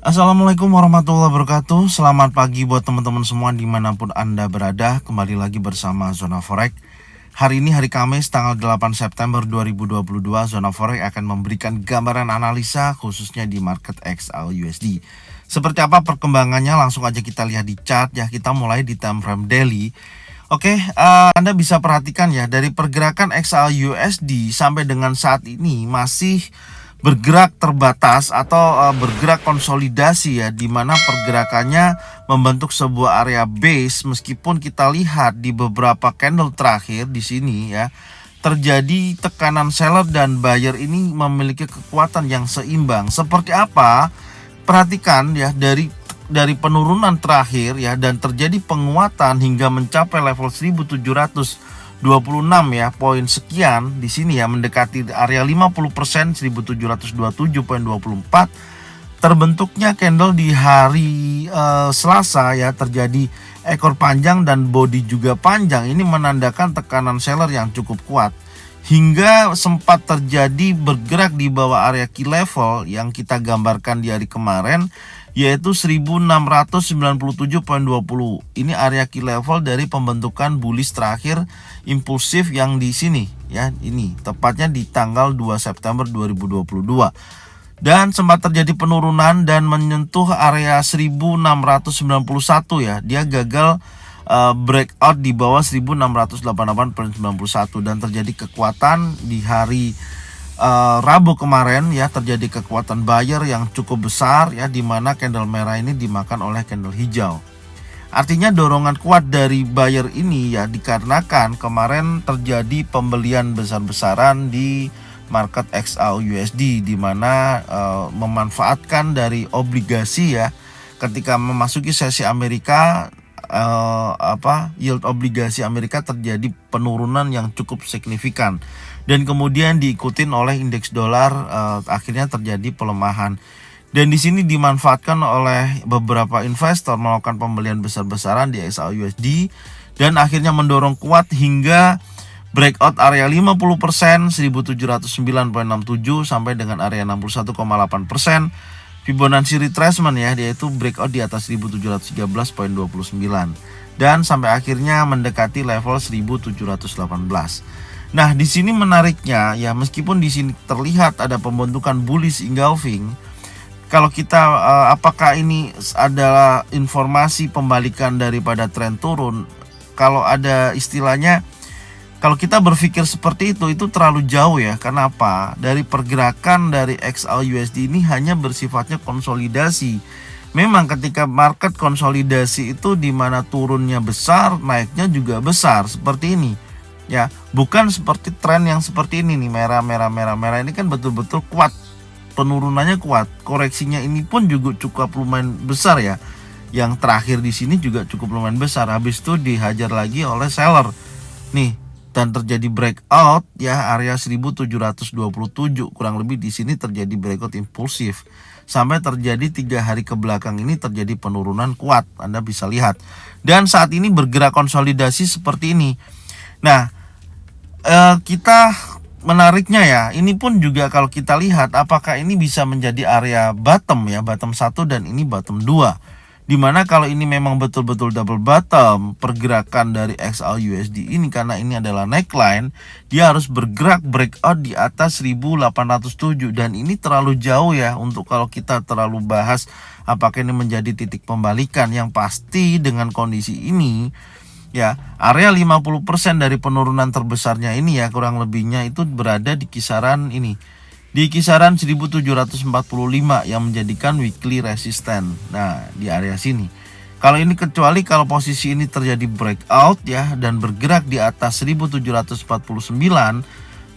Assalamualaikum warahmatullahi wabarakatuh. Selamat pagi buat teman-teman semua dimanapun Anda berada. Kembali lagi bersama Zona Forex. Hari ini hari Kamis tanggal 8 September 2022. Zona Forex akan memberikan gambaran analisa khususnya di market XAUUSD. Seperti apa perkembangannya, langsung aja kita lihat di chart ya. Kita mulai di time frame daily. Oke, Anda bisa perhatikan ya, dari pergerakan XAUUSD sampai dengan saat ini masih bergerak terbatas atau bergerak konsolidasi ya, di mana pergerakannya membentuk sebuah area base. Meskipun kita lihat di beberapa candle terakhir di sini ya, terjadi tekanan seller dan buyer ini memiliki kekuatan yang seimbang. Seperti apa? Perhatikan ya, dari penurunan terakhir ya, dan terjadi penguatan hingga mencapai level 1726 ya, poin sekian di sini ya, mendekati area 50%, 1727,24. terbentuknya candle di hari Selasa ya, terjadi ekor panjang dan body juga panjang. Ini menandakan tekanan seller yang cukup kuat hingga sempat terjadi bergerak di bawah area key level yang kita gambarkan di hari kemarin, yaitu 1697,20. Ini area key level dari pembentukan bullish terakhir impulsif yang di sini ya, ini tepatnya di tanggal 2 September 2022. Dan sempat terjadi penurunan dan menyentuh area 1691 ya. Dia gagal breakout di bawah 1688,91 dan terjadi kekuatan di hari Rabu kemarin ya, terjadi kekuatan buyer yang cukup besar ya, di mana candle merah ini dimakan oleh candle hijau. Artinya dorongan kuat dari buyer ini ya, dikarenakan kemarin terjadi pembelian besar-besaran di market XAUUSD, di mana memanfaatkan dari obligasi ya, ketika memasuki sesi Amerika, yield obligasi Amerika terjadi penurunan yang cukup signifikan dan kemudian diikutin oleh indeks dolar, akhirnya terjadi pelemahan. Dan di sini dimanfaatkan oleh beberapa investor melakukan pembelian besar-besaran di XAUUSD dan akhirnya mendorong kuat hingga breakout area 50%, 1709,67 sampai dengan area 61,8%. Fibonacci retracement ya, yaitu breakout di atas 1713,29 dan sampai akhirnya mendekati level 1718. Nah, di sini menariknya ya, meskipun di sini terlihat ada pembentukan bullish engulfing, kalau kita apakah ini adalah informasi pembalikan daripada tren turun? Kalau ada istilahnya, kalau kita berpikir seperti itu terlalu jauh ya. Kenapa? Dari pergerakan dari XAUUSD ini hanya bersifatnya konsolidasi. Memang ketika market konsolidasi itu di mana turunnya besar, naiknya juga besar seperti ini. Ya, bukan seperti tren yang seperti ini nih, merah ini kan betul-betul kuat. Penurunannya kuat, koreksinya ini pun juga cukup lumayan besar ya. Yang terakhir di sini juga cukup lumayan besar. Habis itu dihajar lagi oleh seller. Nih, dan terjadi breakout ya, area 1727 kurang lebih di sini terjadi breakout impulsif sampai terjadi 3 hari ke belakang ini terjadi penurunan kuat, Anda bisa lihat. Dan saat ini bergerak konsolidasi seperti ini. Nah, kita menariknya ya, ini pun juga kalau kita lihat apakah ini bisa menjadi area bottom ya, bottom 1 dan ini bottom 2. Dimana kalau ini memang betul-betul double bottom, pergerakan dari XAUUSD ini, karena ini adalah neckline, dia harus bergerak breakout di atas 1807 dan ini terlalu jauh ya untuk kalau kita terlalu bahas apakah ini menjadi titik pembalikan. Yang pasti dengan kondisi ini ya, area 50% dari penurunan terbesarnya ini ya, kurang lebihnya itu berada di kisaran ini, di kisaran 1745 yang menjadikan weekly resistance. Nah, di area sini. Kalau ini, kecuali kalau posisi ini terjadi breakout ya dan bergerak di atas 1749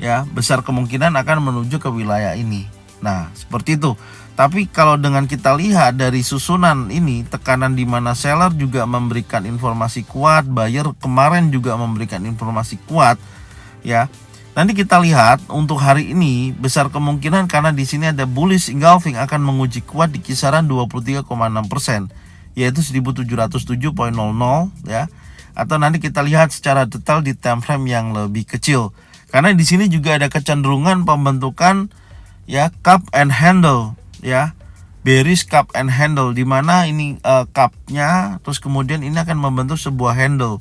ya, besar kemungkinan akan menuju ke wilayah ini. Nah, seperti itu. Tapi kalau dengan kita lihat dari susunan ini, tekanan di mana seller juga memberikan informasi kuat, buyer kemarin juga memberikan informasi kuat ya. Nanti kita lihat untuk hari ini besar kemungkinan karena di sini ada bullish engulfing akan menguji kuat di kisaran 23,6%, yaitu 1707,00 ya. Atau nanti kita lihat secara detail di time frame yang lebih kecil. Karena di sini juga ada kecenderungan pembentukan ya cup and handle ya. bearish cup and handle, di mana ini cupnya, terus kemudian ini akan membentuk sebuah handle.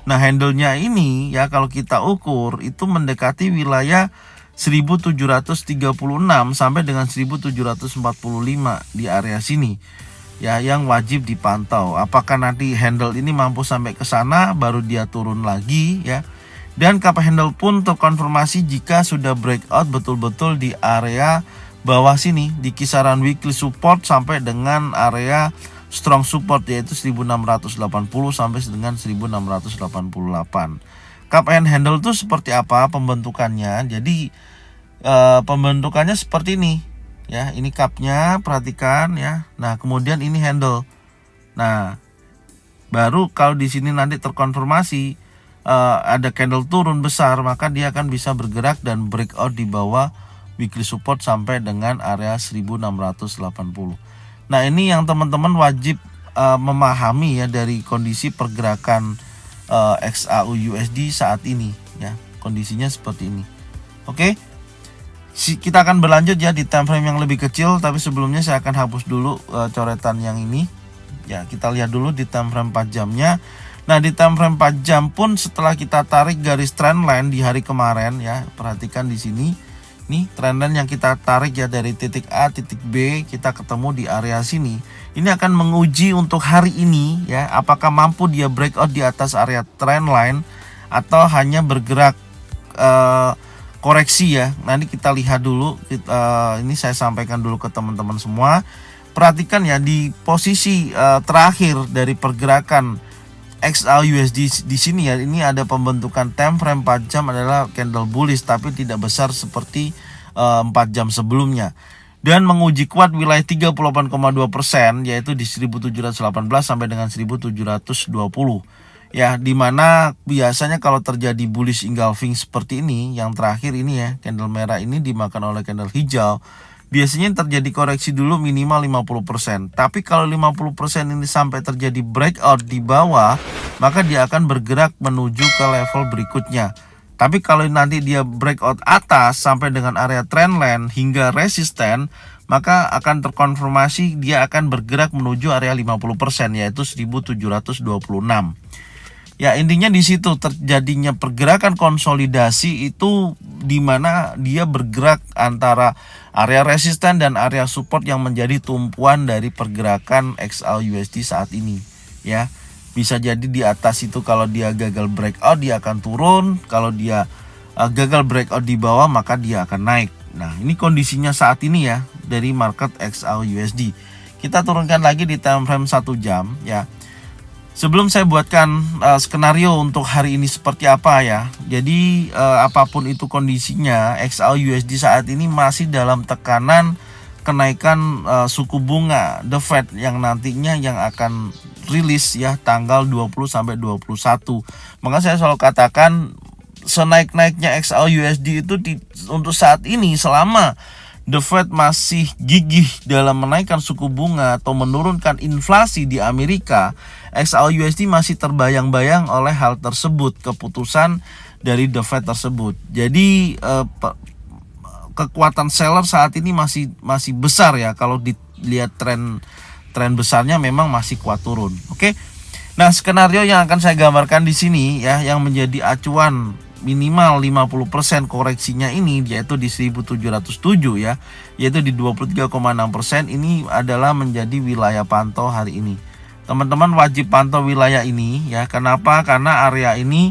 Nah, handle-nya ini ya kalau kita ukur itu mendekati wilayah 1736 sampai dengan 1745 di area sini. Ya, yang wajib dipantau. Apakah nanti handle ini mampu sampai ke sana baru dia turun lagi ya. Dan cup handle pun terkonfirmasi jika sudah breakout betul-betul di area bawah sini di kisaran weekly support sampai dengan area strong support yaitu 1680 sampai dengan 1688. Cup and handle itu seperti apa pembentukannya? Jadi pembentukannya seperti ini ya. Ini cupnya, perhatikan ya. Nah, kemudian ini handle. Nah, baru kalau di sini nanti terkonfirmasi ada candle turun besar, maka dia akan bisa bergerak dan breakout di bawah weekly support sampai dengan area 1680. Nah, ini yang teman-teman wajib memahami ya dari kondisi pergerakan XAU USD saat ini ya. Kondisinya seperti ini. Oke. Kita akan berlanjut ya di time frame yang lebih kecil, tapi sebelumnya saya akan hapus dulu coretan yang ini. Ya, kita lihat dulu di time frame 4 jamnya. Nah, di time frame 4 jam pun setelah kita tarik garis trendline di hari kemarin ya, perhatikan di sini. Nih, trendline yang kita tarik ya dari titik A, titik B, kita ketemu di area sini. Ini akan menguji untuk hari ini ya, apakah mampu dia breakout di atas area trendline atau hanya bergerak koreksi ya. Nanti kita lihat dulu. Ini saya sampaikan dulu ke teman-teman semua. Perhatikan ya di posisi terakhir dari pergerakan XAU USD di sini ya, ini ada pembentukan time frame 4 jam adalah candle bullish tapi tidak besar seperti 4 jam sebelumnya, dan menguji kuat wilayah 38,2% yaitu di 1718 sampai dengan 1720 ya, dimana biasanya kalau terjadi bullish engulfing seperti ini, yang terakhir ini ya, candle merah ini dimakan oleh candle hijau, biasanya terjadi koreksi dulu minimal 50%. Tapi kalau 50% ini sampai terjadi breakout di bawah, maka dia akan bergerak menuju ke level berikutnya. Tapi kalau nanti dia breakout atas sampai dengan area trendline hingga resisten, maka akan terkonfirmasi dia akan bergerak menuju area 50% yaitu 1726. Ya, intinya di situ terjadinya pergerakan konsolidasi itu di mana dia bergerak antara area resisten dan area support yang menjadi tumpuan dari pergerakan XAU USD saat ini ya. Bisa jadi di atas itu kalau dia gagal breakout dia akan turun, kalau dia gagal breakout di bawah maka dia akan naik. Nah, ini kondisinya saat ini ya dari market XAU USD. Kita turunkan lagi di time frame 1 jam ya. Sebelum saya buatkan skenario untuk hari ini seperti apa ya. Jadi apapun itu kondisinya, XAU USD saat ini masih dalam tekanan kenaikan suku bunga The Fed yang nantinya yang akan rilis ya tanggal 20 sampai 21. Maka saya selalu katakan senaik-naiknya XAU USD itu untuk saat ini selama The Fed masih gigih dalam menaikkan suku bunga atau menurunkan inflasi di Amerika, XAU USD masih terbayang-bayang oleh hal tersebut, keputusan dari The Fed tersebut. Jadi kekuatan seller saat ini masih besar ya, kalau dilihat tren besarnya memang masih kuat turun. Oke. Nah, skenario yang akan saya gambarkan di sini ya, yang menjadi acuan minimal 50% koreksinya ini yaitu di 1707 ya, yaitu di 23,6%. Ini adalah menjadi wilayah pantau hari ini. Teman-teman wajib pantau wilayah ini ya. Kenapa? Karena area ini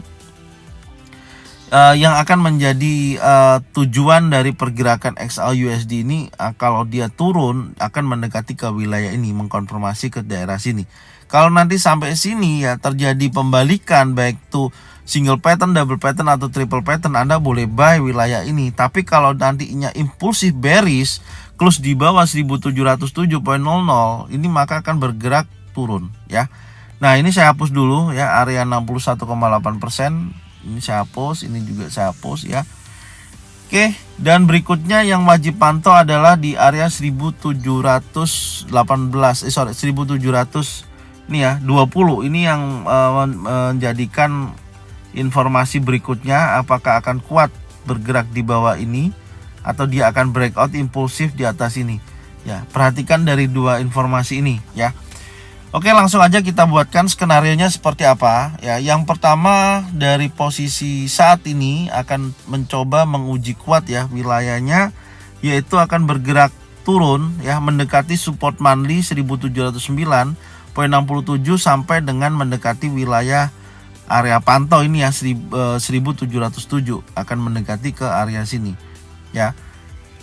yang akan menjadi tujuan dari pergerakan XAU USD ini, kalau dia turun akan mendekati ke wilayah ini, mengkonfirmasi ke daerah sini. Kalau nanti sampai sini ya terjadi pembalikan baik itu single pattern, double pattern atau triple pattern, Anda boleh buy wilayah ini. Tapi kalau nantinya impulsif bearish close di bawah 1707.00 ini maka akan bergerak turun ya. Nah, ini saya hapus dulu ya, area 61,8%. Ini saya hapus, ini juga saya hapus ya. Oke, dan berikutnya yang wajib pantau adalah di area 1700 ini ya, 20. Ini yang menjadikan informasi berikutnya, apakah akan kuat bergerak di bawah ini atau dia akan breakout impulsif di atas ini. Ya, perhatikan dari dua informasi ini ya. Oke, langsung aja kita buatkan skenarionya seperti apa ya. Yang pertama, dari posisi saat ini akan mencoba menguji kuat ya wilayahnya, yaitu akan bergerak turun ya, mendekati support monthly 1709.67 sampai dengan mendekati wilayah area pantau ini ya 1707, akan mendekati ke area sini ya.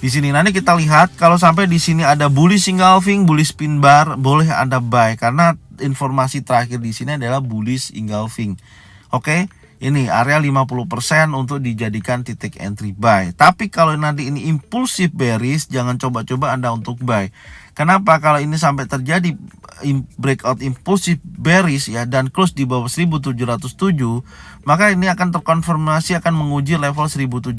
Di sini nanti kita lihat kalau sampai di sini ada bullish engulfing, bullish pin bar, boleh ada buy karena informasi terakhir di sini adalah bullish engulfing. Oke, ini area 50% untuk dijadikan titik entry buy. Tapi kalau nanti ini impulsif bearish, jangan coba-coba Anda untuk buy. Kenapa? Kalau ini sampai terjadi breakout impulsif bearish ya dan close di bawah 1707, maka ini akan terkonfirmasi akan menguji level 1700.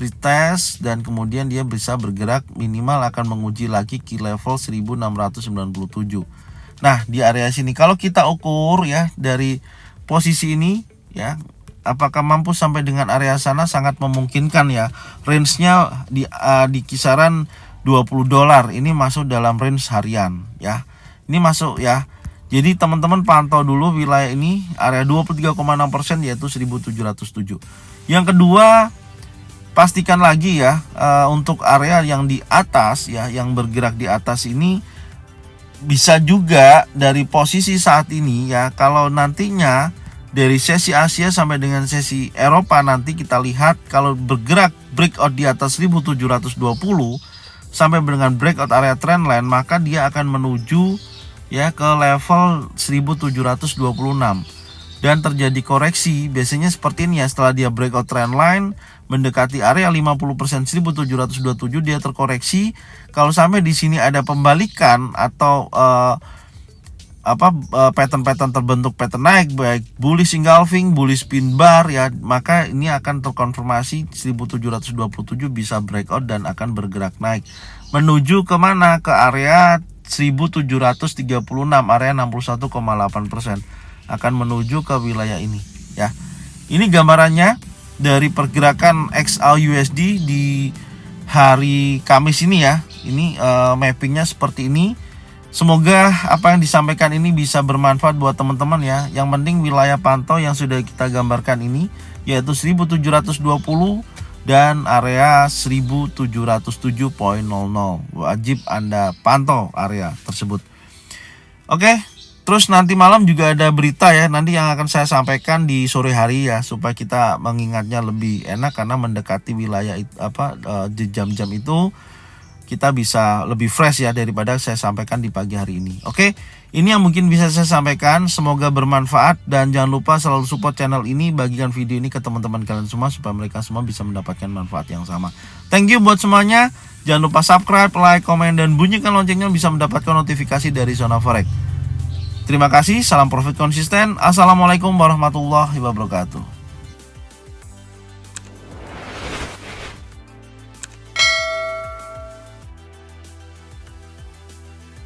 Retest dan kemudian dia bisa bergerak minimal akan menguji lagi ke level 1697. Nah, di area sini kalau kita ukur ya dari posisi ini ya, apakah mampu sampai dengan area sana sangat memungkinkan ya. Range-nya di kisaran $20. Ini masuk dalam range harian ya. Ini masuk ya. Jadi teman-teman pantau dulu wilayah ini area 23,6% yaitu 1707. Yang kedua, pastikan lagi ya untuk area yang di atas ya, yang bergerak di atas ini bisa juga dari posisi saat ini ya. Kalau nantinya dari sesi Asia sampai dengan sesi Eropa nanti kita lihat kalau bergerak breakout di atas 1720 sampai dengan breakout area trendline, maka dia akan menuju ya ke level 1726 dan terjadi koreksi biasanya seperti ini ya. Setelah dia breakout trendline mendekati area 50% 1727, dia terkoreksi. Kalau sampai di sini ada pembalikan atau pattern-pattern terbentuk pattern naik baik bullish engulfing, bullish pin bar ya, maka ini akan terkonfirmasi 1727 bisa breakout dan akan bergerak naik menuju kemana, ke area 1736, area 61,8%, akan menuju ke wilayah ini ya. Ini gambarannya dari pergerakan XAUUSD di hari Kamis ini ya. Ini mappingnya seperti ini. Semoga apa yang disampaikan ini bisa bermanfaat buat teman-teman ya. Yang penting wilayah pantau yang sudah kita gambarkan ini yaitu 1720 dan area 1707.00. Wajib Anda pantau area tersebut. Oke. Terus nanti malam juga ada berita ya, nanti yang akan saya sampaikan di sore hari ya, supaya kita mengingatnya lebih enak karena mendekati wilayah jam-jam itu kita bisa lebih fresh ya daripada saya sampaikan di pagi hari ini. Oke, ini yang mungkin bisa saya sampaikan, semoga bermanfaat dan jangan lupa selalu support channel ini, bagikan video ini ke teman-teman kalian semua supaya mereka semua bisa mendapatkan manfaat yang sama. Thank you buat semuanya, jangan lupa subscribe, like, komen, dan bunyikan loncengnya bisa mendapatkan notifikasi dari Zona Forex. Terima kasih, salam profit konsisten. Assalamualaikum warahmatullahi wabarakatuh.